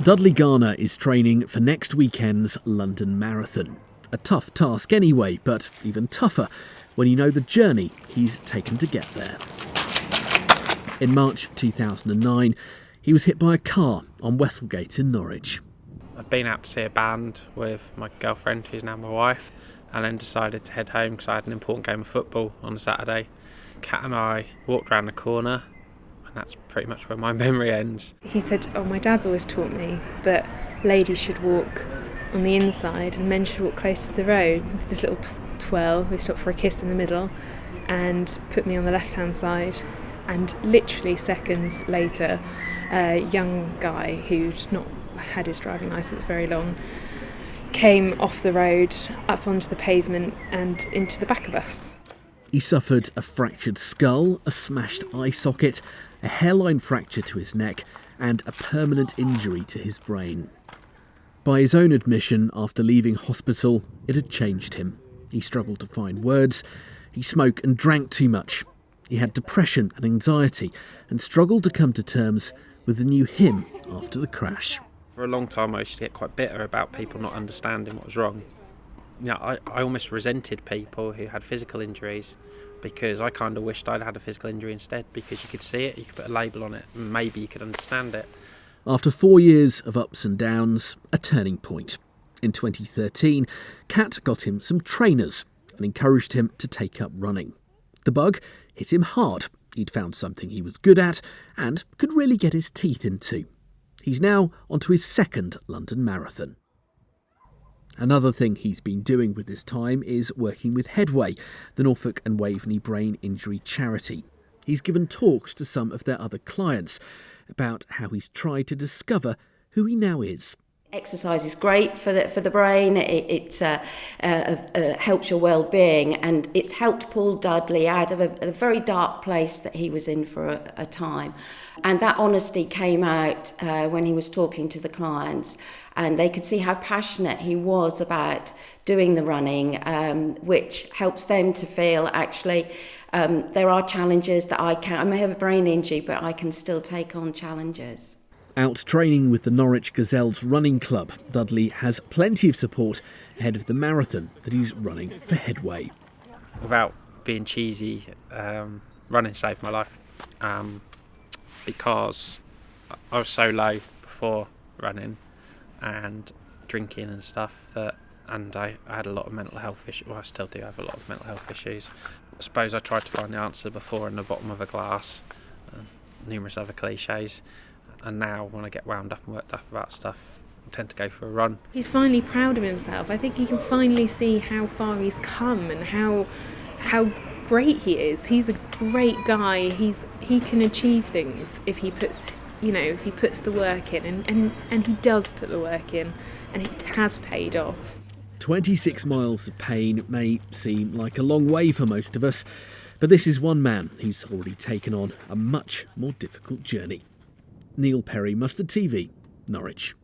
Dudley Garner is training for next weekend's London Marathon. A tough task anyway, but even tougher when you know the journey he's taken to get there. In March 2009, he was hit by a car on Westlegate in Norwich. I've been out to see a band with my girlfriend, who's now my wife, and then decided to head home because I had an important game of football on a Saturday. Kat and I walked around the corner, and that's pretty much where my memory ends. He said, my dad's always taught me that ladies should walk on the inside and men should walk close to the road. This little twirl, we stopped for a kiss in the middle and put me on the left-hand side. And literally seconds later, a young guy who'd not had his driving licence very long came off the road, up onto the pavement and into the back of us. He suffered a fractured skull, a smashed eye socket, a hairline fracture to his neck and a permanent injury to his brain. By his own admission, after leaving hospital, it had changed him. He struggled to find words, he smoked and drank too much. He had depression and anxiety and struggled to come to terms with the new him after the crash. For a long time I used to get quite bitter about people not understanding what was wrong. I almost resented people who had physical injuries because I kind of wished I'd had a physical injury instead, because you could see it, you could put a label on it, and maybe you could understand it. After 4 years of ups and downs, a turning point. In 2013, Kat got him some trainers and encouraged him to take up running. The bug hit him hard. He'd found something he was good at and could really get his teeth into. He's now onto his second London Marathon. Another thing he's been doing with his time is working with Headway, the Norfolk and Waveney brain injury charity. He's given talks to some of their other clients about how he's tried to discover who he now is. Exercise is great for the brain. It helps your well-being, and it's helped Paul Dudley out of a very dark place that he was in for a time. And that honesty came out when he was talking to the clients, and they could see how passionate he was about doing the running, which helps them to feel actually there are challenges that I may have a brain injury, but I can still take on challenges. Out training with the Norwich Gazelles running club, Dudley has plenty of support ahead of the marathon that he's running for Headway. Without being cheesy, running saved my life because I was so low before running and drinking and stuff and I had a lot of mental health issues. Well, I still do have a lot of mental health issues. I suppose I tried to find the answer before in the bottom of a glass, numerous other cliches. And now when I get wound up and worked up about stuff, I tend to go for a run. He's finally proud of himself. I think he can finally see how far he's come and how great he is. He's a great guy. He can achieve things if he puts the work in, and he does put the work in, and it has paid off. 26 miles of pain may seem like a long way for most of us, but this is one man who's already taken on a much more difficult journey. Neil Perry, Mustard TV, Norwich.